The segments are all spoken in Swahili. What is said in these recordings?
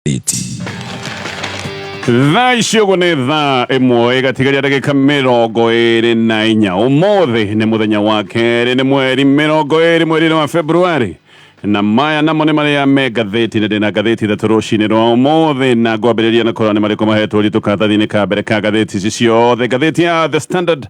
Thaa icio gå nä thaa ĩmwe gatigaria ndagĩka mĩrongo ĩrĩ na inya. Ũmũthĩ nĩ mũthenya wa kerĩ nĩ mweri mĩrongo ĩrĩ mweri-inĩ wa Februari, na maya namo nĩ marĩa me ngathĩti-inĩ. Ndĩna ngathĩti ithatũ rũcinĩ rwa ũmũthĩ, na ngwambĩrĩria na kũrora nĩ marĩkũ mahetwo ũritũ karatathi-inĩ ka mbere ka ngathĩti ici ciothe. Ngathĩti ya The Standard,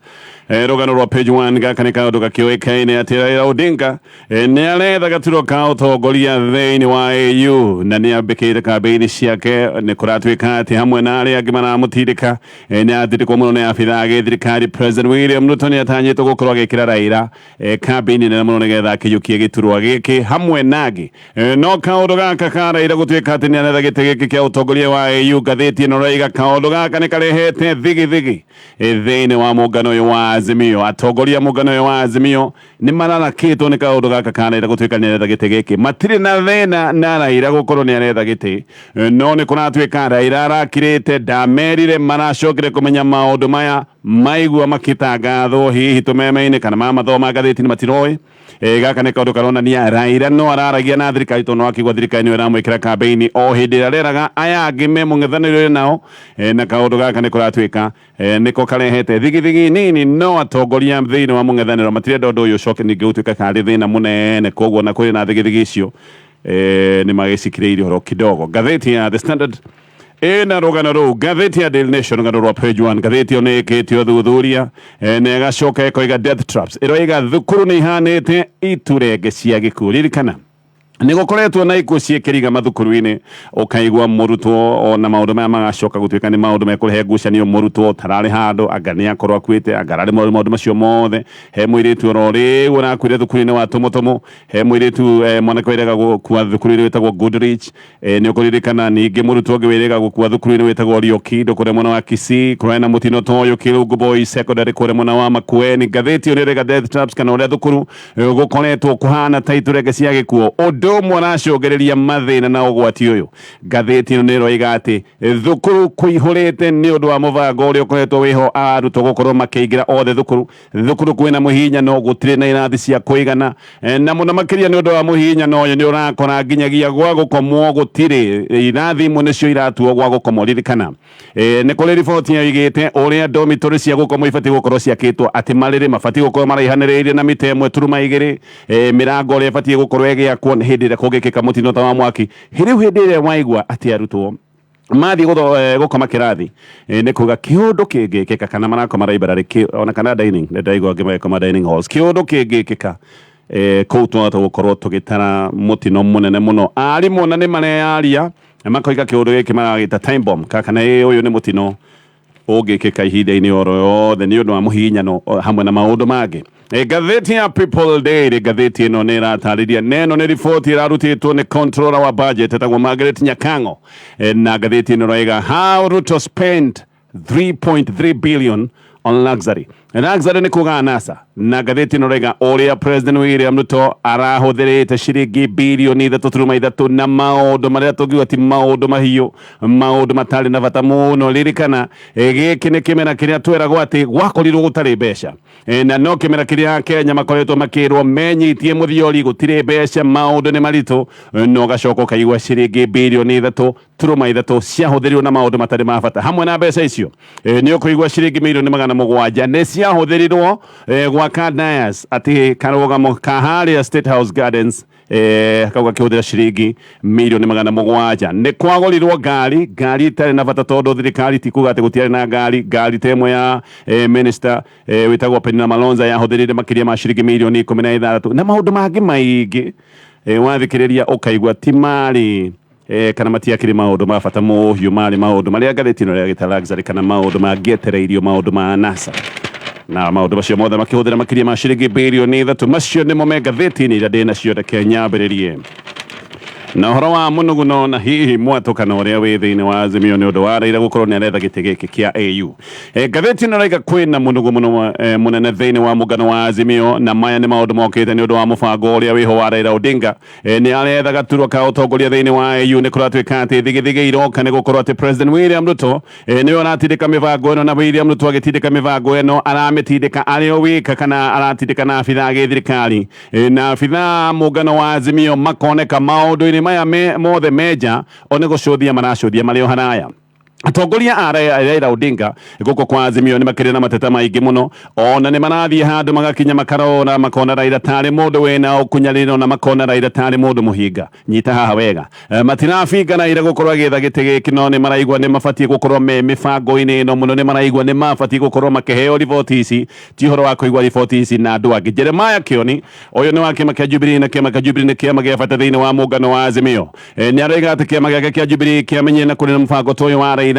rũgano rwa page 1, gaka nĩ kaũndũ gakĩũĩkaine atĩ Raila Odinga nĩ aretha gaturwa ka ũtongoria thĩinĩ wa AU, na nĩ ambĩkĩte kambĩini ciake. Nĩ kũratuĩka atĩ hamwe na arĩa angĩ maramũtindĩka nĩ atindĩkwo mũno nĩ abithaa gĩthirikari. President William Ruto nĩ atanyĩtwo gũkorwo agĩkĩra Raila kambĩini nene mũno nĩgetha akĩiyũkie gĩturwa gĩkĩ hamwe nangĩ. No kaũndũ gaka ka Raila gũtuĩka atĩ nĩ aretha gĩtĩ gĩkĩ kĩa ũtongoria wa AU, ngathĩti ĩno raiga kaũndũ gaka nĩ karehete thigithigi thĩinĩ wa mũngano ũyũ wa Azimio. Atongoria mũngano ũyũ wa Azimio nĩ mararakĩtwo nĩ kaũndũ gaka ka Raila gũtuĩka nĩ aretha gĩtĩ gĩkĩ. Matirĩ na thĩna na Raila gũkorwo nĩ aretha gĩtĩ, no nĩ kũratuĩka Raila arakirĩte, ndamerire maracokire kũmenya maũndũ maya, maigua makĩtangathwo hihi tũmeme-inĩ kana mamathoma ngathĩti-inĩ matiroĩ. Gaka nĩ kaũndũ karonania Raila no araragia na thirikari, tondũ no akĩigua thirikari nĩyo ĩramwĩkĩra kambĩini o hĩndĩ ĩrĩa reraga aya angĩ me mũng'ethanĩro nao. Na kaũndũ gaka nĩ kũratuĩka nĩko karehete thigithigi nini, no atongoria thĩinĩ wa mũng'ethanĩro matirenda ũndũ ũyũ ũcoke ningĩ gũtuĩka karĩ thĩna mũnene, koguo na kũrĩ na thigithigi icio nĩ magĩcikĩrĩire ũhoro kidogo. Ngathĩti ya The Standard ĩna rũgano rũu. Ngathĩti ya Daily Nation, rũgano rwa page 1, ngathĩti ĩyo nĩ ĩkĩte ũthuthuria na ĩgacoka ĩkoiga death traps. Ĩroiga thukuru nĩ ihanĩte iturenge cia gĩkuũ. Ririkana nĩ gũkoretwo na ikuũ ciĩkĩriga mathukuru-inĩ, ũkaigua mũrutwo ona maũndũ maya magacoka gũtuĩka nĩ maũndũ mekũrehe ngucanio. Mũrutwo tararĩ handũ anga nĩ akorwo akuĩte, anga ararĩ maũndũ macio mothe. He mũirĩtu oro rĩu ũrakuire thukuru-inĩ wa Tomotomo. He mũirĩtu mwanake wĩrĩga gũkua thukuru-inĩ wĩtagwo Goodrich. Nĩ ũkũririkana ningĩ mũrutwo ũngĩ wĩrĩga gũkua thukuru-inĩ wĩtagwo Riokindo kũrĩa mwena wa Kisii. Kũrarĩ na mũtino ta ũyũ Kirungu Boys Secondary kũrĩa mwena wa Makueni. Ngathĩti ĩyo nĩ ĩroiga death traps, kana ũrĩa thukuru gũkoretwo kũhana ta iturenge cia gĩkuũ. Ũndũ ũmwe aracũngĩrĩria mathĩna na ũgwati ũyũ. Ngathĩti ĩno nĩ ĩroiga atĩ thukuru kũihũrĩte nĩ ũndũ wa mũbango ũrĩa ũkoretwo wĩho arutwo gũkorwo makĩingĩra othe thukuru. Thukuru kwĩna mũhihinyano, gũtirĩ na irathi cia kũigana, na mũno makĩria nĩ ũndũ wa mũhihinyano ũyũ nĩ ũrakora nginyagia gwa gũkomwo gũtirĩ. Irathi imwe nĩcio iratuo gwa gũkomwo. Ririkana nĩ kũrĩ riboti yoigĩte ũrĩa dormitory cia gũkomwo ibatiĩ gũkorwo ciakĩtwo, atĩ marĩrĩ mabatiĩ gũkorwo maraihanĩrĩirie na mita ĩmwe turuma igĩrĩ. Mĩrango ũrĩa ĩbatiĩ gũkorwo ĩgĩakwo hĩndĩ ĩrĩa kũngĩkĩka mũtino ta wa mwaki. Rĩu hĩndĩ ĩrĩa waigua atĩ arutwo mathiĩ gũkoma kĩrathi, nĩ kuga kĩũndũ kĩngĩkĩka, kana marakoma library ona kana dining, ndaigua angĩ magĩkoma dining halls, kĩũndũ kĩngĩkĩka kũu twahota gũkorwo tũgĩtara mũtino mũnene mũno. Arimũ ona nĩ mareyaria makoiga kĩũndũ gĩkĩ maragĩta time bomb, kana ũyũ nĩ mũtino ũngĩkĩka ihinda-inĩ oro yothe nĩ ũndũ wa mũhihinyano hamwe na maũndũ mangĩ. Ngathĩti ya People Daily, ngathĩti ĩno nĩ ĩratarĩria, na ĩno nĩ riboti ĩrarutĩtwo nĩ controller wa budget etagwo Margaret Nyakango, na ngathĩti ĩno ĩroiga how Ruto spent 3.3 billion on luxury. Luxury nĩ kuga anasa, na ngathĩti ĩno ĩroiga ũrĩa President William Ruto arahũthĩrĩte ciringi birioni 3.3 na maũndũ marĩa tũngiuga ti maũndũ mahiũ, maũndũ matarĩ na bata mũno. Ririkana gĩkĩ nĩ kĩmera kĩrĩa tweragwo atĩ gwakorirwo gũtarĩ mbeca, na no kĩmera kĩrĩa Kenya makoretwo makĩrwo menyitie mũthiori, gũtirĩ mbeca, maũndũ nĩ maritũ, no gacoka ũkaigua ciringi birioni 3.3 ciahũthĩrirwo na maũndũ matarĩ ma bata. Hamwe na mbeca icio nĩ ũkũigua ciringi mirioni 700 nĩ ciahũthĩrirwo gwaka Dias, atĩ karũgamo ka harĩa State House Gardens kauga kĩhũthĩra ciringi mirioni 700. Nĩ kwagũrirwo ngari itarĩ na bata, tondũ thirikari ti kuga atĩ gũtiarĩ na ngari ta ĩmwe ya minister wĩtagwo Penina Malonza yahũthĩrĩre makĩria ma ciringi mirioni 16, na maũndũ mangĩ maingĩ wathikĩrĩria ũkaigua ti marĩ kana matiakĩrĩ maũndũ ma bata mũhiũ, marĩ maũndũ marĩa ngathĩti ĩno ĩragĩta luxury, kana maũndũ mangĩetereirio, maũndũ ma nasa. Na maũndũ macio mothe makĩhũthĩra makĩria ma ciringi birioni 3. Macio nĩmo me ngathĩti-inĩ iria ndĩna cio reke nyambĩrĩrie na ũhoro wa mũnuguno na hihi mwatũkano ũrĩa wĩ thĩinĩ wa Azimio nĩ ũndũ wa Raila gũkorwo nĩ aretha gĩtĩ gĩkĩ kĩa AU. Ngathĩti ĩno ĩroiga kwĩna mũnugo mũnene thĩinĩ wa mũngano wa Azimio, na maya nĩ maũndũ mokĩte nĩ ũndũ wa mũbango ũrĩa wĩho wa Raila Odinga. Nĩ aretha gaturwa ka ũtongoria thĩinĩ wa AU. Nĩ kũratuĩka atĩ thigithigi iroka nĩ gũkorwo atĩ President William Ruto nĩwe aratindĩka mĩbango ĩno, na William Ruto agĩtindĩka mĩbango ĩno aramĩtindĩka arĩ o wika, kana aratindĩka na abithaa gĩthirikari, na abithaa mũngano wa Azimio makoneka maũndũ-inĩ maya mothe meja one gucuthia maracuthia mari o haraya atongoria a Raila Odinga guko kwa Azimio ni makire na mateta maingi muno ona ni marathie handu magakinya makarora makona Raila tari mundu wena ukunyariro na makona Raila tari mundu muhinga nyita haha wega matirafinga na ira gukorwo agitha giti giki no ni maraigwa ni mabatie gukorwo me mibango-ini ino muno ni maraigwa ni mabatie gukorwo makiheo riboti ici ti horo wa kuigwa riboti ici na andu angi Jeremiah Kioni uyu ni wa kiama kia Jubilee na kiama kia Jubilee ni kiama gia bata thiini wa muungano wa Azimio ni aroiga ati kiama giake kia Jubilee kiamenye na kuri na mubango toyo wa Raila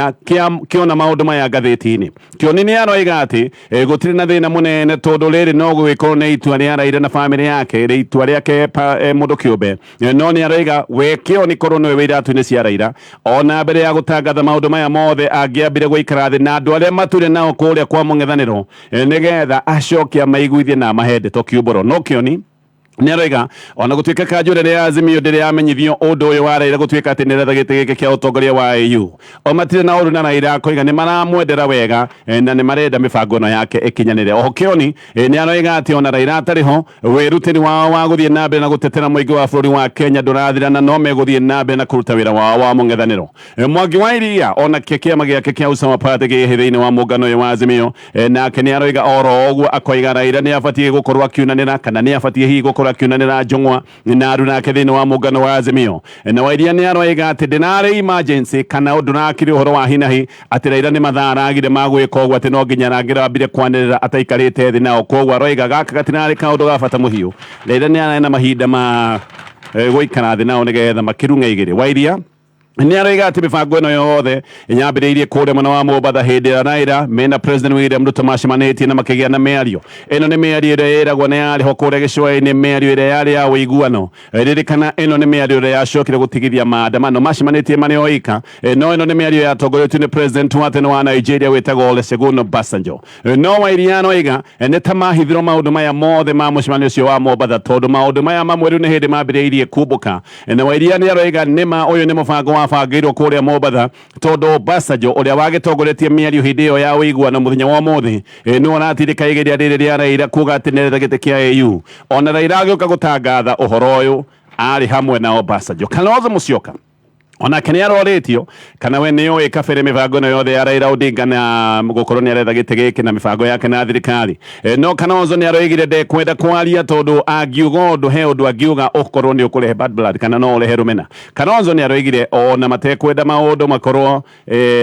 kiona maundu maya ngathiti-ini Kioni ni aroiga ati gutiri na thina munene tondu riri no gwikorwo ni itua ria Raila na family yake ri itua riake mundu kiumbe no ni aroiga we Kioni korwo niwe wira atu-ini cia Raila ona mbere ya gutangatha maundu maya mothe angiambire guikara thi na andu aria mature nao kuria kwa mung'ethaniro nigetha acokia maiguithie na mahende to kiumburo no Kioni ni aroiga ona gutuika kanjure ria Azimio ndiri amenyithio undu uyu wa Raila gutuika ati niretha giti giki kia utongoria wa AU o matire na uru na Raila koiga ni maramwendera wega na ni marenda mibango no yake ikinyanire oho Kioni ni aroiga ati ona Raila atariho wirutiri wao wa guthie na mbere na gutetera muingi wa bururi wa Kenya ndurathirana no meguthie na mbere na kuruta wira wao wa mung'ethaniro Mwangi wa Iria ona kiama giake kia Usawa Party gihithi-ini wa muungano uyu wa Azimio nake ni aroiga oro oguo akoiga Raila ni abatie gukorwo akiunanira kana ni abatie hihi gukorwo akiunanira Njung'wa na aru nake thiini wa muungano wa Azimio na Wairia ni aroiga ati ndinari emergency kana undu nakiri uhoro wa hinahi ati Raila ni matharagire magwika uguo ati no nginya rangirambire kwanirira ataikarite thi nao koguo aroiga gaka gatinari kaundu ga bata muhiu Raila ni arena mahinda ma guikara thi nao nigetha makirunga igiri Wairia ni aroiga ati mibango ino yothe inyambiriirie kuria mwena wa Mombatha hindi ya Raila mena President William Ruto macemanitie na makigia na miario ino ni miario iria iragwo ni ariho kuria gicua-ini miario iria yari ya uiguano ririkana ino ni miario iria yacokire gutigithia maandamano macemanitie mari o ika no ino ni miario yatongoretio ni President wa tene wa Nigeria witagwo Olusegun Obasanjo no Wairia aroiga ni ta mahithirwo maundu maya mothe ma mucemanio ucio wa Mombatha tondu maundu maya mamwe riu ni hindi mambiriirie kumbuka na Wairia ni aroiga nima uyu ni mubango bangirwo kuria Mombatha tondu Obasanjo uria wagitongoretie miario hindi iyo ya uiguano muthenya wa muthi ni oratirika igeria riri ria Raila kuga ati niretha giti kia AU ona Raila agiuka gutangatha uhoro uyu ari hamwe na Obasanjo Kalonzo Musyoka onake ni aroretio kana we ni oi kabere mibango no yothe ya Raila Odinga na gukorwo ni aretha giti giki na mibango yake na thirikari no Kalonzo ni aroigire ndekwenda kwaria tondu angiuga undu he undu angiuga ukorwo ni ukurehe bad blood kana no urehe rumena Kalonzo ni aroigire ona matekwenda maundu makorwo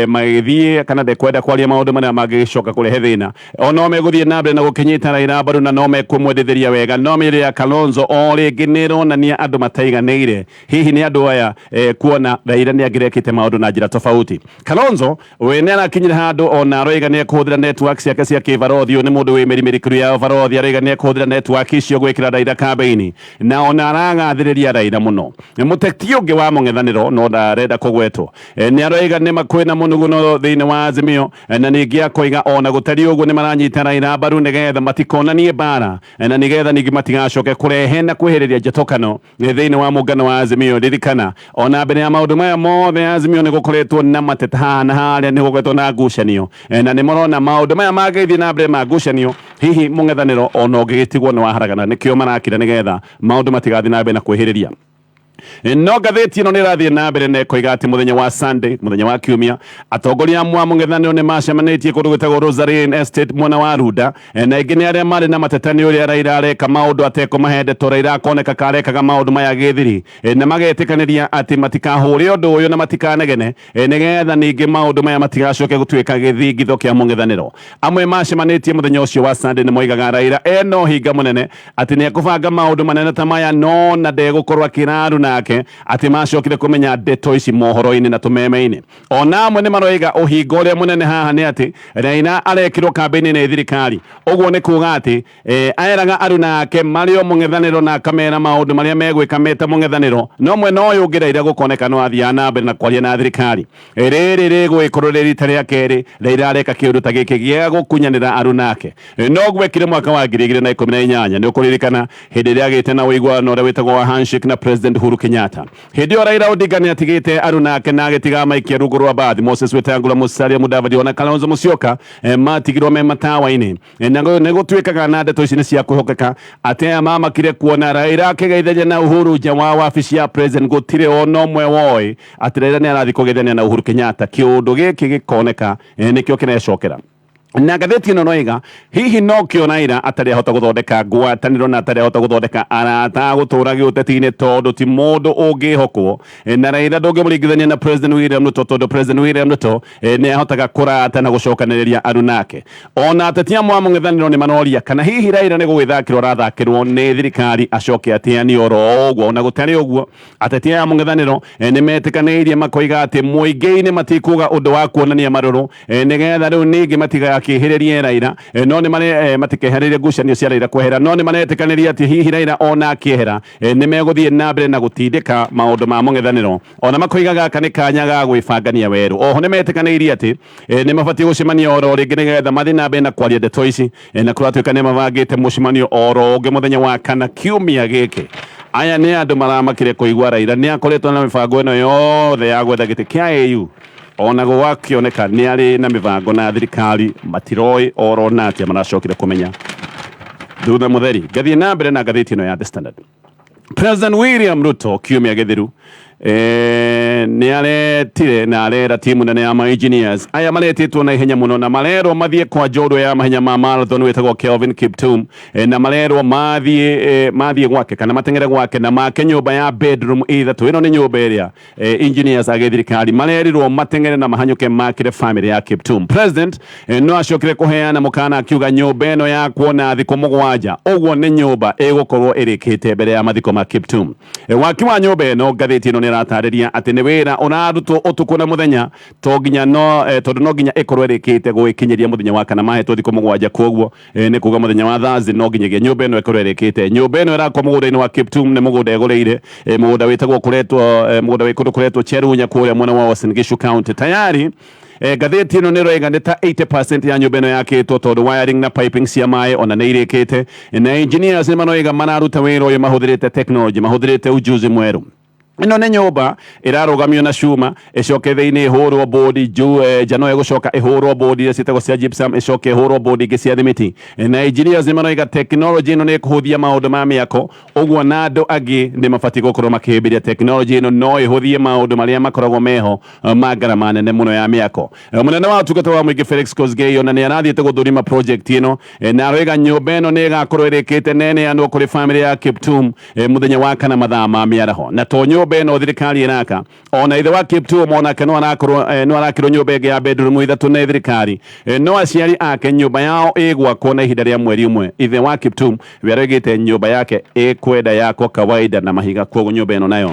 magithie kana ndekwenda kwaria maundu maria mangicoka kurehe thina ona meguthie na mbere na gukinyita Raila mbaru na no mekumwendithĩria wega no mĩrĩa Kalonzo o rĩngĩ nĩ ĩronania andũ mataiganĩire hihi nĩ andũ aya kuona Raila ni agirekite maundu na njira tofauti Kalonzo we ni arakinyira handu ona aroiga ni kuhuthira network ciake cia kivarothi ni mundu wi mirimirikuru ya varothi aroiga ni kuhuthira network icio gwikira Raila campaign na ona aragathiriria Raila muno muteti ungi wa mung'ethaniro no ndarenda kugwetwo ni aroiga ni makwina munuguno thiini wa Azimio na ningi akoiga ona gutari uguo ni maranyita Raila mbaru nigetha matikonanie bara na nigetha ningi matigacoke kurehe na kwihiriria njatokano thiini wa muungano wa Azimio ririkana ona mbere ya maundu maya mothe Azimio ni gukoretwo na mateta hana haria ni gukoretwo na ngucanio na ni morona maundu maya mageithi na mbere ma ngucanio hihi mung'ethaniro ona ungigitigwo ni waharagana nikio marakira nigetha maundu matigathi na mbere na kwihiriria no ngathĩti ĩno nĩ ĩrathiĩ na mbere na ĩkoiga atĩ mũthenya wa Sunday mũthenya wa kiumia atongoria amwe a mũng'ethanĩro nĩ macemanĩtie kũndũ gwĩtagwo Rosarian Estate mwena wa Runda na aingĩ nĩ arĩa marĩ na mateta nĩ ũrĩa Raila areka maũndũ atekũmahende to Raila akoneka karekaga maũndũ maya gĩthiri na magetĩkanĩria atĩ matikahũre ũndũ ũyũ na matikanegene nĩgetha ningĩ maũndũ maya matigacoke gũtuĩka gĩthingitho kĩa mũng'ethanĩro amwe macemanĩtie mũthenya ũcio wa Sunday nĩ moigaga Raila ena ũhinga mũnene atĩ nĩ ekũbanga maũndũ manene ta maya no na ndegũkorwo akĩra nake ati macokire kumenya ndeto ici mohoro-ini na tumeme-ini ona amwe ni maroiga uhinga uria munene haha ni ati Raila arekirwo kambeni ni thirikari uguo ni kuga ati aeraga aruna ake mario mũng'ethanĩro na kamera maundu maria megwika meta mũng'ethanĩro no mwena ũyũ ũngĩ Raila gukoneka no athia na mbere na kwaria na thirikari rĩrĩ rĩgũikorwo rĩ rita rĩa kerĩ Raila areka kĩũndũ ta gĩkĩ gĩa gũkunyanĩra aruna ake no gwekire mwaka wa 2018 nĩ ũkũririkana hĩndĩ ĩrĩa agĩte na ũiguano ũrĩa wĩtagwo wa handshake na President Uhuru Kenyatta Kenyatta hindi ora Raila Odinga ni atigite aruna kenage tigama ikirugo rwa bathi Moses Wetangula Musalia Mudavadi ona Kalonzo Musyoka matigirwo me matawa-ini nago nego twikaga na ndeto ici ni cia kwihokeka ate mama kire kuona Raila akigeithania na Uhuru nja wa wabici ya president gutire ono mwe woi ati Raila ni arathi kugeithania na Uhuru Kenyatta kiundu giki gikoneka nikio kinecokera na gatheti ino noiga hihi no kionaira atari ahota guthondeka ngwataniro na atari ahota guthondeka arata gutura giuteti-ini tondu ti mundu ungihokwo na Raila ndungimuringithania na President William Ruto tondu President William Ruto ni ahotaga kurata na gucokaniriria arunake ona ateti amwe a mung'ethaniro ni manoria kana hihi Raila ni gugithakirwo arathakirwo ni thirikari acoke atiani oro uguo ona gutari uguo ateti a mung'ethaniro ni metikaniirie makoiga ati muingi-ini matikuga undu wa kuonania maruru nigetha riu ningi matiga kihirerie Raila no ni mane matikehererie ngucanio cia Raila kwehera no ni manetikaniria ati hihi Raila ona akiehera ni meguthie na mbere na gutindika maundu ma mung'ethaniro ona makoigaga kani kanya ga gwibangania weru oho ni metikanirie ati ni mabati gucemania oro ringi nigetha mathi na mbere na kwaria ndeto ici na kuratuika ni mabangite mucemanio oro ungi muthenya wa kana kiumia giki aya ni andu maramakire kuigua Raila ni akoretwo na mibango ino yothe ya gwetha giti kia AU ona gwakioneka ni ari na mibango na thirikari matiroi oro na atia maracokire kumenya thutha mutheri ngathie na mbere na ngatheti ino ya The Standard. President William Ruto kiumia githiru ni aretire na arera timu nene ya engineers aya maretitwo na ihenya muno na marerwo mathie kwa njorua ya mahenya ma marathon wetagwo Kelvin Kiptum na marerwo mathie gwake kana matengere gwake na make nyumba ya bedroom ithatu ino ni nyumba iria engineers agethirikari marerirwo matengere na mahanyuke makire family ya Kiptum. President no acokire kuheana mukana akiuga nyumba ino ya kuona thiko mugwanja uguo ni nyumba igukorwo irikite mbere ya mathiko ma Kiptum. Waki wa nyumba ino ngatheti ino ni ratariria ati ni wira unarutwo utuku na muthenya to nginya no tondu no nginya ikorwo irikite gwikinyiria muthenya wa kana mahetwo thiko mugwanja koguo ni kuga muthenya wa Thursday no nginyagia nyumba ino ikorwo irikite nyumba ino irakwo mugunda-ini wa Kiptum ni mugunda egureire mugunda witagwo kuretwo mugunda wikundu kuretwo Cherunya kuria mwena wa Uasin Gishu County tayari gatheti ino ni roiga ta 80% ya nyumba ino yakitwo tondu wiring na piping cia mai ona ni irikite na engineers ni manoiga manaruta wira uyu mahuthirite technology mahuthirite ujuzi mweru ino ni nyumba irarugamio na cuma icoke thiini ihurwo bodi jano igucoka ihurwo bodi iria cietagwo cia gypsum icoke ihurwo bodi ingi cia thimiti na engineers ni manoiga technology ino ni kuhuthia maundu ma miako uguo na andu angi ni mabati gukorwo makihimbiria technology ino no ihuthie maundu maria makoragwo meho ma ngarama nene muno ya miako munene wa utungata wa muingi Felix Kosgei ona ni arathiite guthurima project ino na aroiga nyumba ino ni igakorwo irikite nene andu kuri family ya Kiptum muthenya wa kana mathaa ma miaraho na to nyumba ino thirikari iraka ona ithe wa Kiptum ona ke no arakirwo nyumba ingi ya bedroom ithatu na thirikari no aciari ake nyumba yao igwakwo na ihinda ria mweri umwe ithe wa Kiptum wiarogite nyumba yake ikwenda yako kawaida na mahiga koguo nyumba ino nayo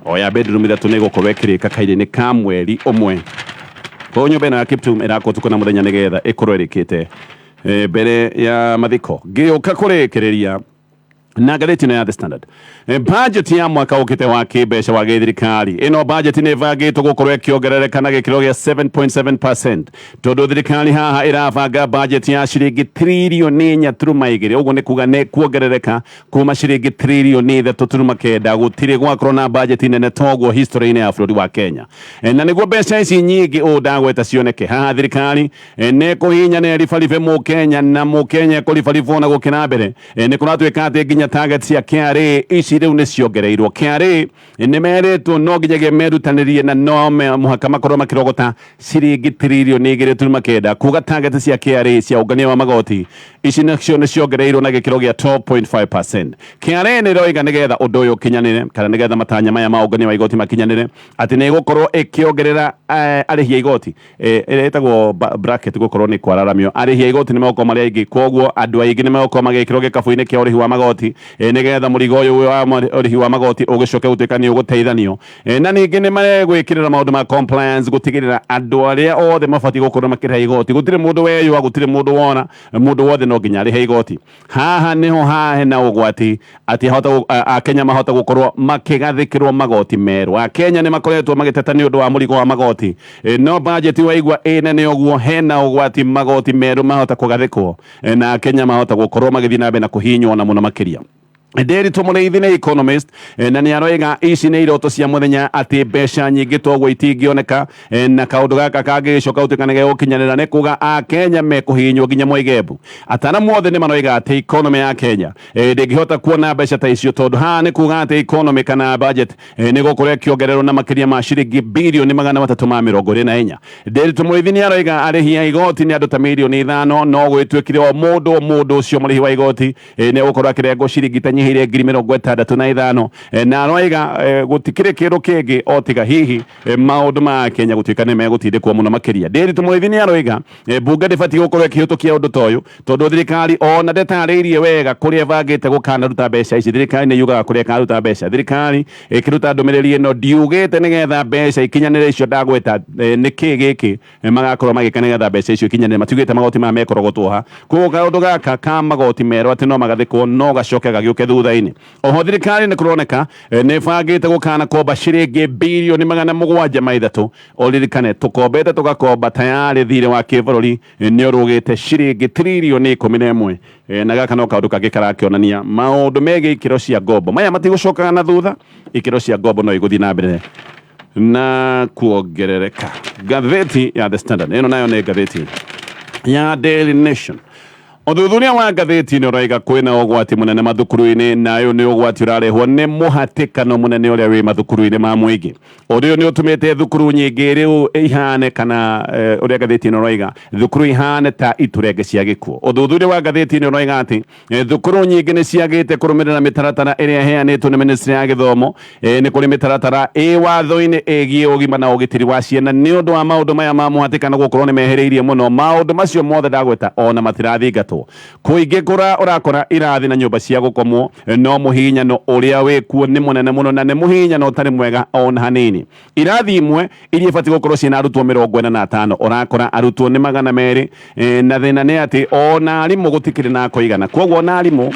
o ya bedroom ithatu ni gukorwo ikirika kahinda-ini ka mweri umwe koguo nyumba ino ya Kiptum irakwo tuko na muthenya nigetha ikorwo irikite mbere ya mathiko ngiuka kurikiriria na gatheti ino ya The Standard. Budget ya mwaka ukite wa kibeca wa githirikari ino budget ni vagitwo gukorwo ikiongerereka na gikiro gia 7.7% tondu thirikari haha iravanga budget ya ciringi trilioni 4.2 uguo ni kuga ni kuongerereka kuma ciringi trilioni 3.9 gutire gwakorwo na budget nene toguo history-ini ya bũrũri wa Kenya na niguo mbeca ici nyingi ndagweta cioneke haha thirikari ni kuhinya ni ribaribe mukenya na mukenya kuribaribo na gukina mbere ni kuratuika ati nginya target cia KRA ici riu ni ciongereirwo KRA ni meretwo no nginyagia merutanirie na no muhaka makorwo makirogota ciringi trilioni 2.9 kuga target cia KRA cia ungania wa magoti ici nacio ni ciongereirwo na gikiro gia 12.5%. KRA ni roiga nigetha undu uyu kinyanire kana nigetha matanya maya ma ungania wa igoti makinyanire ati ni gukorwo ikiongerera arihia igoti iretagwo bracket gukorwo ni kwararamio arihia igoti ni moko maria ingi koguo andu aingi ni moko magikiro gikabu-ini kia urihi wa magoti nigetha murigo uyu wa urihi wa magoti ugicoke gutuika ni uguteithanio na ningi ni maregwikirira maundu ma compliance gutigirira andu aria othe mabati gukorwo makiriha igoti gutire mundu weyo gutire mundu wona mundu wothe no nginya arihe igoti haha niho hahe na ugwati ati Kenya mahota gukorwo makigathikirwo magoti meru Kenya ni makoretwo magiteta ni undu wa murigo wa magoti no budget wa igwa nene uguo hena ugwati magoti meru mahota kugathikwo na Kenya mahota gukorwo magithii na mbere na kuhinywo na muno makiria Nderi tumureithi nĩ Economist na nĩ aroiga ici nĩ iroto cia muthenya atĩ mbeca nyingĩ toguo itingĩoneka na kaũndũ gaka kangĩcoka gũtuĩka nĩ gegũkinyanĩra nĩ kuga Akenya mekũhihinywo nginya Mwaigembu. Ataaramu othe nĩ maroiga atĩ economy ya Kenya ndĩngĩhota kuona mbeca ta icio tondũ haha nĩ kuga atĩ economy kana budget nĩ gũkorwo ĩkĩongererwo na makĩria ma ciringi birioni 324. Nderi tumureithi nĩ aroiga arĩhi a igoti nĩ andũ ta mirioni 5 no gwĩtuĩkire o mũndũ ũcio mũrĩhi wa igoti nĩ gũkorwo akĩrengwo ciringi ta nyihĩire ngiri 65 na aroiga gũtikĩrĩ kĩndũ kĩngĩ o tiga hihi maũndũ ma Kenya gũtuĩka nĩ megũtindĩkwo mũno makĩria. Nderi tumureithi nĩ aroiga mbunge ndĩbatiĩ gũkorwo ĩkĩhĩtũkia ũndũ ta ũyũ tondũ thirikari ona ndĩtarĩirie wega kũrĩa ĩbangĩte gũkanaruta mbeca ici. Thirikari nĩ yugaga kũrĩa ĩkaruta mbeca. Thirikari ĩkĩruta ndũmĩrĩri ĩno ndiugĩte nĩgetha mbeca ikinyanĩre icio ndagweta nĩkĩ gĩkĩ magakorwo magĩka nĩgetha mbeca icio ikinyanĩre. Matiugĩte magoti maya mekoragwo ha koguo kaũndũ gaka ka magoti merũ atĩ no magathĩkwo no gacoke gagĩũke thutha-inĩ. Oho thirikari nĩ kũroneka nĩ bangĩte gũkana komba ciringi birioni 703. Oririkane tũkombete tũgakomba tayari thirĩ wa kĩbũrũri nĩ ũrũgĩte ciringi tririoni 11 na gaka no kaũndũ kangĩ karakĩonania maũndũ megiĩ ikĩro cia ngombo maya matigũcokaga na thutha. Ikĩro cia ngombo no igũthiĩ na mbere na kuongerereka. Ngathĩti ya The Standard ĩno nayo nĩ ngathĩti ya Daily Nation. Ũthuthuria wa ngathĩti nĩ ũraiga kwĩna ũgwati mũnene mathukuru-inĩ na ũyũ nĩ ũgwati ũrarehwo nĩ mũhatĩkano mũnene ũrĩa wĩ mathukuru-inĩ ma mũingĩ. Ũndũ ũyũ nĩ ũtũmĩte thukuru nyingĩ rĩu ihane kana ũrĩa ngathĩti ĩno ũraiga thukuru ihane ta iturenge cia gĩkuũ. Ũthuthuria wa ngathĩti nĩ ũraiga atĩ thukuru nyingĩ nĩ ciagĩte kũrũmĩrĩra mĩtaratara ĩrĩa ĩheanĩtwo nĩ Ministry ya Gĩthomo. Nĩ kũrĩ mĩtaratara ĩ watho-inĩ ĩgiĩ ũgima na ũgitĩri wa ciana nĩ ũndũ wa maũndũ maya ma mũhatĩkano gũkorwo nĩ mehereirie mũno. Maũndũ macio mothe ndagweta ona matirathingatwo. Kuingi kura urakora irathi na nyumba cia gukomwo no muhinyano uria wikuo ni munene muno na ni muhinyano utari mwega ona hanini. Irathi imwe iria ibati gukorwo ciina arutwo 45 urakora arutwo ni 200 na thina ni ati ona arimu gutikiri na kuigana koguo na arimu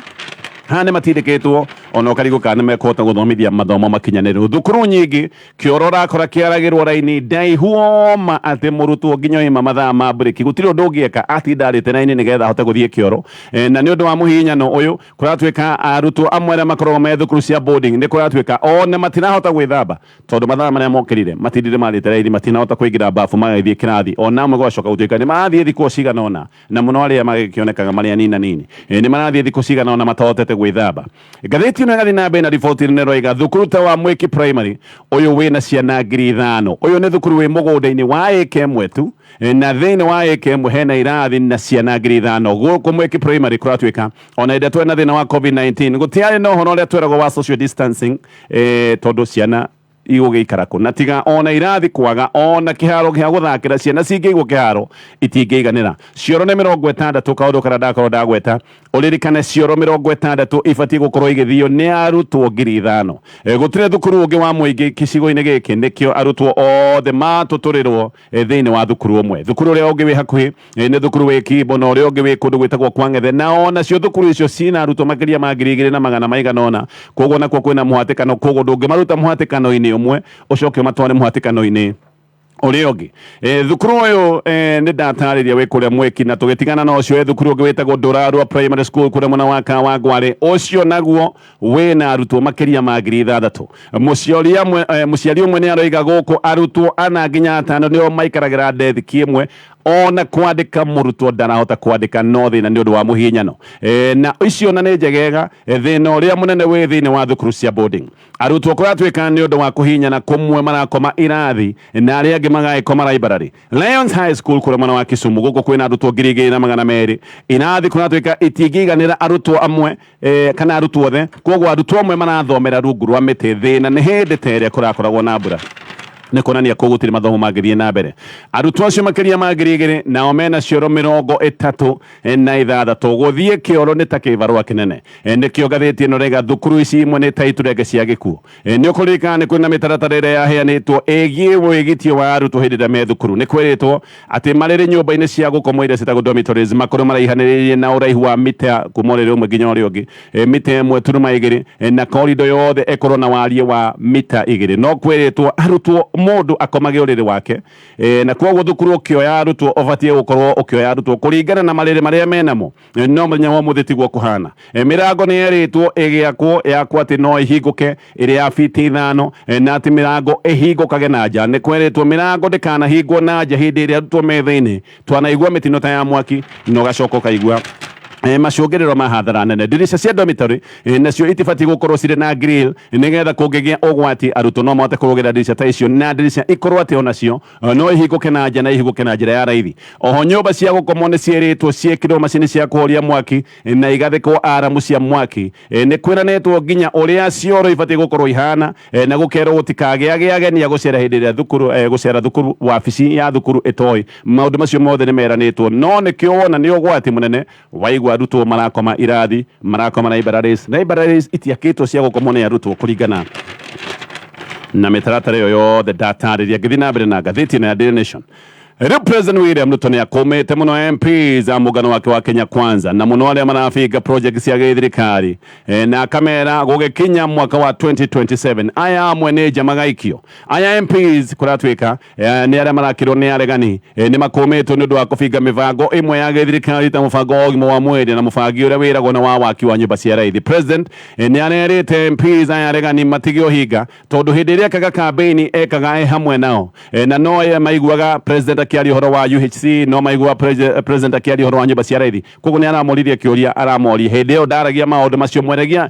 hane matindikitwo ona ukarigũka nĩ mekũhota gũthomithia mathomo makinyanĩru. Thukuru nyingĩ kĩoro rakora kĩaragĩrwo raini ndaihu ma atĩ mũrutwo nginya ima mathaa ma break gũtirĩ ũndũ ũngĩeka atinda arĩte raini nĩgetha ahote gũthiĩ kĩoro. Na nĩ ũndũ wa mũhihinyano ũyũ kũratuĩka arutwo amwe arĩa makoragwo me thukuru cia boarding nĩ kũratuĩka ona matirahota gwĩthamba tondũ mathaa marĩa mokĩrire matindire marĩte raini matinahota kũingĩra bafu magagĩthiĩ kĩrathi ona amwe gwacoka gũtuĩka nĩ marathiĩ thikũ cigana ũna na mũno arĩa magĩkĩonekaga marĩa nini nĩ marathiĩ thikũ cigana ũna matahotete gwĩthamba. Ngathĩti ĩno ĩgathiĩ na mbere na riboti nene roiga thukuru ta wa Mwiki Primary ũyũ wĩna ciana ngiri 5. Ũyũ nĩ thukuru wĩ mũgũnda-inĩ wa ĩka ĩmwe tu na thĩinĩ wa ĩka ĩmwe hena irathi na ciana ngiri 5. Gũkũ Mwiki Primary kũratuĩka ona ĩrĩa twena thĩna wa COVID-19 gũtiarĩ na ũhoro ũrĩa tweragwo wa social distancing tondũ ciana igũgĩikara kũ na tiga ona irathi kwaga ona kĩharo gĩa gũthakĩra ciana cingĩigwo kĩharo itingĩiganĩra. Cioro nĩ 60 kaũndũ karĩa ndakorwo ndagweta ũririkane cioro 60 ibatiĩ gũkorwo igĩthio nĩ arutwo ngiri 5. Gũtirĩ thukuru ũngĩ wa mũingĩ gĩcigo-inĩ gĩkĩ nĩkĩo arutwo othe matũtũrĩrwo thĩinĩ wa thukuru ũmwe. Thukuru ũrĩa ũngĩ wĩ hakuhĩ nĩ thukuru wĩ Kimbo na ũrĩa ũngĩ wĩ kũndũ gwĩtagwo kwa Ng'ethe na ona cio thukuru icio cina arutwo makĩria ma 2,100 maigana ũna. Koguo nakuo kwĩna mũhatĩkano koguo ndũngĩmaruta mũhatĩkano-inĩ ũmwe ucoke matware mũhatĩkano-inĩ ũrĩa ũngĩ. Thukuru ũyũ nĩ ndatarĩria wĩ kũrĩa Mwiki na tũgĩtigana na ũcio thukuru ũngĩ wĩtagwo Ndũrarua Primary School kũrĩa mwena wa Kawangware. Ũcio naguo wĩna arutwo makĩria ma 6,000. Mũciari ũmwe nĩ aroiga gũkũ arutwo 4 nginya 5 nĩo maikaragĩra deski ĩmwe ona kwandĩka mũrutwo ndarahota kwandĩka no thĩna nĩ ũndũ wa mũhihinyano. Na icio na nĩ njegega thĩna ũrĩa mũnene wĩ thĩinĩ wa thukuru cia boarding. Arutwo kũratuĩka nĩ ũndũ wa kũhihinyana kũmwe marakoma irathi na arĩa angĩ magagĩkoma library. Lions High School kũrĩa mwena wa Kisumu gũkũ kwĩna arutwo 2,200. Irathi kũratuĩka itingĩiganĩra arutwo amwe kana arutwo othe koguo arutwo amwe marathomera rungu rwa mĩtĩ. Thĩna nĩ hĩndĩ ta ĩrĩa kũrakoragwo na mbura nĩ kuonania kũu gũtirĩ mathomo mangĩthiĩ na mbere. Arutwo acio makĩria ma 2,000 nao mena cioro 36 gũthiĩ kĩoro nĩ ta kĩbarũa kĩnene. Nĩkĩo ngathĩti ĩno raiga thukuru ici imwe nĩ ta iturenge cia gĩkuũ. Nĩ ũkũririkana nĩ kwĩna mĩtaratara ĩrĩa yaheanĩtwo ĩgiĩ wĩgitio wa arutwo hĩndĩ ĩrĩa me thukuru. Nĩ kwĩrĩtwo atĩ marĩrĩ nyũmba-inĩ cia gũkomwo iria ciĩtagwo dormitories makorwo maraihanĩrĩirie na ũraihu wa mita kuma ũrĩrĩ ũmwe nginya ũrĩa ũngĩ mita 1.2 na korido yothe ĩkorwo na wariĩ wa mita 2. No kwĩrĩtwo arutwo mundu akomage uriri wake na kwoguo thukuru ukioya arutwo ubatie gukorwo ukioya arutwo kuringana na mariri maria menamo no muthenya wa muthi tiguo kuhana mirango ni yeritwo igiakwo yakwo ati no ihinguke iri ya fiti 5 na ati mirango ihingukage na nja ni kweritwo mirango ndikana hingwo na nja hindi iri arutwo methaini twanaigua mitino ta ya mwaki no gacoka kaigua macungiriro ma hathara nene ndirisha cia dormitory nacio itibati gukorwo cire na grill nigetha kungigia ugwati arutwo no mahote kurugira ndirisha ta icio na ndirisha ikorwo ati onacio no ihinguke na nja na ihinguke na njira ya raithi oho nyumba cia gukomwo ni cieritwo ciekirwo macini cia kuhoria mwaki na igathikwo aramu cia mwaki ni kwiranetwo nginya uria cioro ibati gukorwo ihana na gukerwo gutikagĩage ageni gucera hindi ria thukuru gucera thukuru wabici ya thukuru itoi maundu macio mothe ni meranetwo no nikio wona ni ugwati munene waigua arutwo marakoma irathi marakoma libraries itiakitwo cia gukomwo ni arutwo kuringana na mitaratara yo yothe ndatariria ngithi na mbere na ngathĩti na Daily Nation. Riu President William Ruto ni akomete muno MPs a mugano wake wa Kenya Kwanza na muno aria marafinga project cia githirikari na kamera gugikinya mwaka wa 2027 aya amwe ni jamagaikio aya MPs kuratwika ni aria marakirwo ni aregani ni makometwo ni undu wa kufinga mivango imwe ya githirikari ta mubango wa mweri na mubangi uria wiragwo na wa waki wa nyumba cia raithi. President ni anerite MPs aya aregani matigio hinga tondu hindi iria kaga campaign ekaga hamwe nao na no maiguaga President akiari horo wa UHC no maigua president akiari horo wa nyumba cia raithi koguo ni aramoririe kiuria aramori hindi yo ndaragia maundu macio mweciragia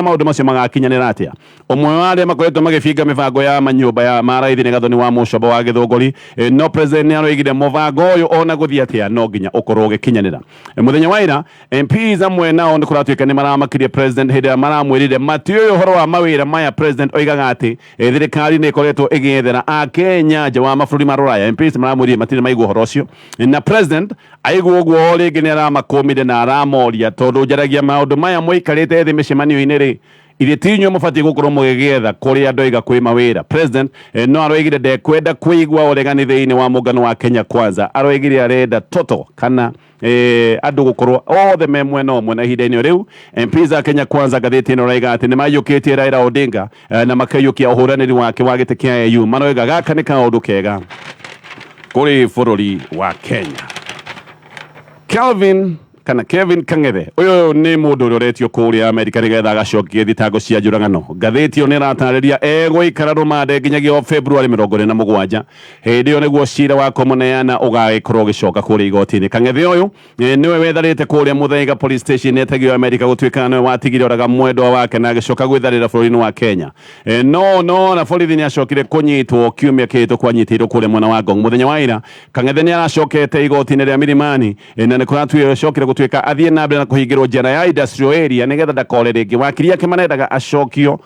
maundu macio magakinyanira atia umwe wa aria makoretwo magifinga mibango ya manyumba ya maraithi ni Gathoni wa Mucombo wa Githunguri no president ni aroigire mubango uyu ona guthia atia no nginya ukorwo ugikinyanira muthenya wa ira MPs amwe nao ni kuratwika ni maramakirie president hindi maramwirire matio horo wa mawira maya president oigaga ati thirikari ni ikoretwo igiethera a Kenya nja wa mabũrũri ma Rũraya. MPs maramwirire matire maigwo horo cio na president aigwo uguo ringi ni aramakomire na aramoria tondu njaragia maundu maya muikarite thi micemanio-ini ri iria tinyo mubati gukorwo mugigietha kuri andu aiga kwi mawira. President no aroigire ndekwenda kuigwa uregani thiini wa mungano wa Kenya Kwanza aroigire arenda toto kana andu gukorwo othe me mwena umwe na ihinda-ini riu. MPs a Kenya Kwanza ngathĩti ĩno raiga atĩ nĩmayũkĩtie Raila Odinga na makayũkia ũhũranĩri wake wa gĩtĩ kĩa AU maroiga gaka nĩ kaũndũ kega kuri bũrũri wa Kenya. Kevin Kang'ethe uyu ni mundu uria uretio kuria Amerika nigetha agacokie thitango cia njuragano. Ngathĩti ĩyo nĩ ĩratarĩria egũikara rũmande nginyagia February 27 hindi ĩyo nĩguo cira wa kũmũneana ũgagĩkorwo ũgĩcoka kuria igoti-inĩ. Kang'ethe ũyũ niwe wetharĩte kuria Muthaiga police station etagio Amerika gũtuĩka niwe watigire oraga mwendwa wake na agĩcoka gwĩtharĩra bũrũri-inĩ wa Kenya. No na borithi nĩ acokire kũnyitwo kiumia kĩhĩtũku anyitĩirwo kuria mwena wa Ngong. Muthenya wa ira Kang'ethe nĩ aracokete igoti-inĩ rĩa Milimani na nĩ kũratuĩka gutuika athie na mbere na kuhingirwo njera ya industrial area nigetha ndakore ringi. Wakiri yake marendaga acokio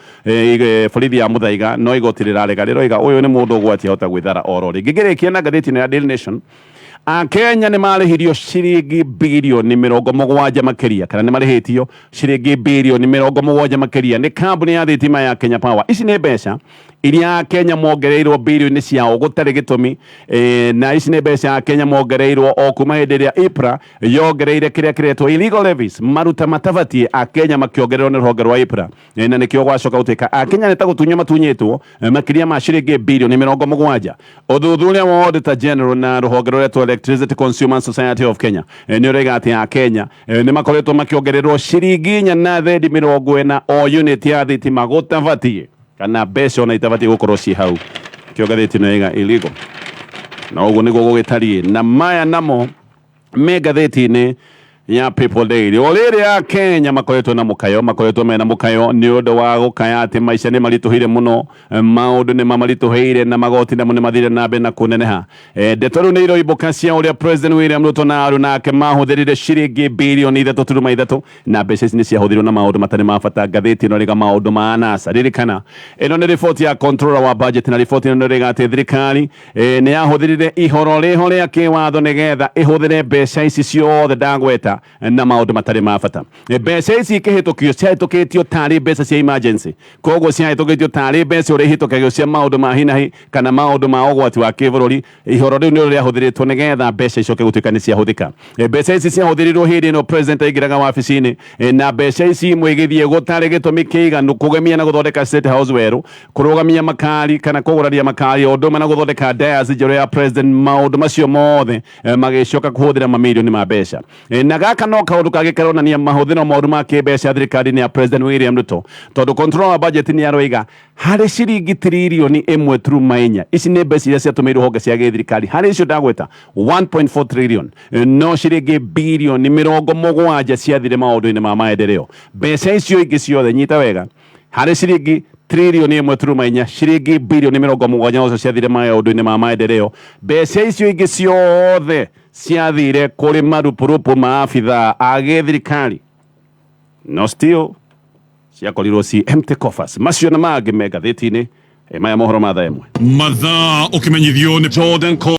borithi ya Muthaiga no igoti rirarega riroiga uyu ni mundu ugwati ahota gwithara oro ringi. Ngirikia na ngathĩti ya Daily Nation Kenya nĩ marĩhirio ciringi bilioni 70 makiria kana nĩ marĩhĩtio ciringi bilioni 70 makiria nĩ kambuni ya thitima ya Kenya Power. Ici nĩ mbeca iria Kenya mongereirwo bilioni ciao gũtarĩ gĩtũmi na ici nĩ mbeca Kenya mongereirwo o kuma hĩndĩ ĩrĩa IPRA yongereire kĩrĩa kĩretwo illegal levies maruta matabatie Kenya makĩongererwo nĩ rũhonge rwa IPRA na nĩkĩo gwacoka gũtuĩka Kenya nĩ ta gũtunywo matunyĩtwo makiria ma ciringi bilioni 70. Ũthuthuria wa Auditor General na rũhonge rũretwo Electricity Consumer Society of Kenya nĩ ũrauga atĩ Kenya nĩ makoretwo makĩongererwo ciringi 440 o unit ya thitima gũtabatie kana mbeca ona itabatie gukorwo ci hau kĩo ngathĩti no ĩga illegal na ũguo nĩguo gũgĩtariĩ na maya namo me ngathĩti-inĩ ya People Daily. Olere ya Kenya makoretwo na mukayo makoretwo mena mukayo ni undu wa gukaya ati maisha ni marituhire muno maundu ni mamarituhire na magoti namo ni mathire na mbe na kuneneha. Ndetoru ni iroibuka cia uria President William Ruto na aru nake mahuthirire ciringi bilioni 3.3 na mbeca ici ni ciahuthirirwo na maundu matari ma bata. Ngathĩti ĩno rĩga maundu ma anasa ririkana ĩno nĩ riboti ya controller wa budget na riboti ĩno rĩga atĩ thirikari nĩ yahuthirire ihoro rĩho rĩa kĩwatho nĩgetha ĩhuthĩre mbeca ici ciothe ndagweta gwika na maundu matari ma bata mbeca ici ikihitũkio ciahĩtũkĩtio tarĩ mbeca cia emergency koguo ciahĩtũkĩtio tarĩ mbeca ũrĩa ihĩtũkagio cia maundu ma hinahi kana maundu ma ũgwati wa kĩbũrũri ihoro rĩu nĩ rĩahũthĩrĩtwo nĩgetha mbeca icoke gũtuĩka nĩ ciahũthĩka mbeca ici ciahũthĩrirwo hĩndĩ ĩno president aingĩraga wabici-inĩ na mbeca ici imwe igĩthiĩ gũtarĩ gĩtũmi kĩiganu kũgemia na gũthondeka State House werũ kũrũgamia makari kana kũgũrania makari o ũndũ ũmwe na gũthondeka dias njerũ ya president maũndũ macio mothe magĩcoka kũhũthĩra mamirioni ma mbeca na gaka no kaũndũ kangĩ karonania mahũthĩro moru ma kĩmbeca thirikari-inĩ ya president William Ruto tondũ controller wa budget nĩ aroiga harĩ ciringi tiririoni 1.4 ici nĩ mbeca iria ciatũmĩirwo honge cia gĩthirikari harĩ icio ndagweta 1.4 trillion no ciringi birioni 70 ciathire maũndũ-inĩ ma maendeleo mbeca icio ingĩ ciothe nyita wega harĩ ciringi trilioni 1.4 ciringi birioni 70 ciathire maũndũ-inĩ ma maendeleo mbeca icio ingĩ ciothe ciathire kũrĩ marupurupu ma abithaa a gĩthirikari no still ciakorirwo ci empty coffers macio na mangĩ me ngathĩti-inĩ maya mohoro ma thaa ĩmwe mathaa ũkĩmenyithio nĩ Jordan Cole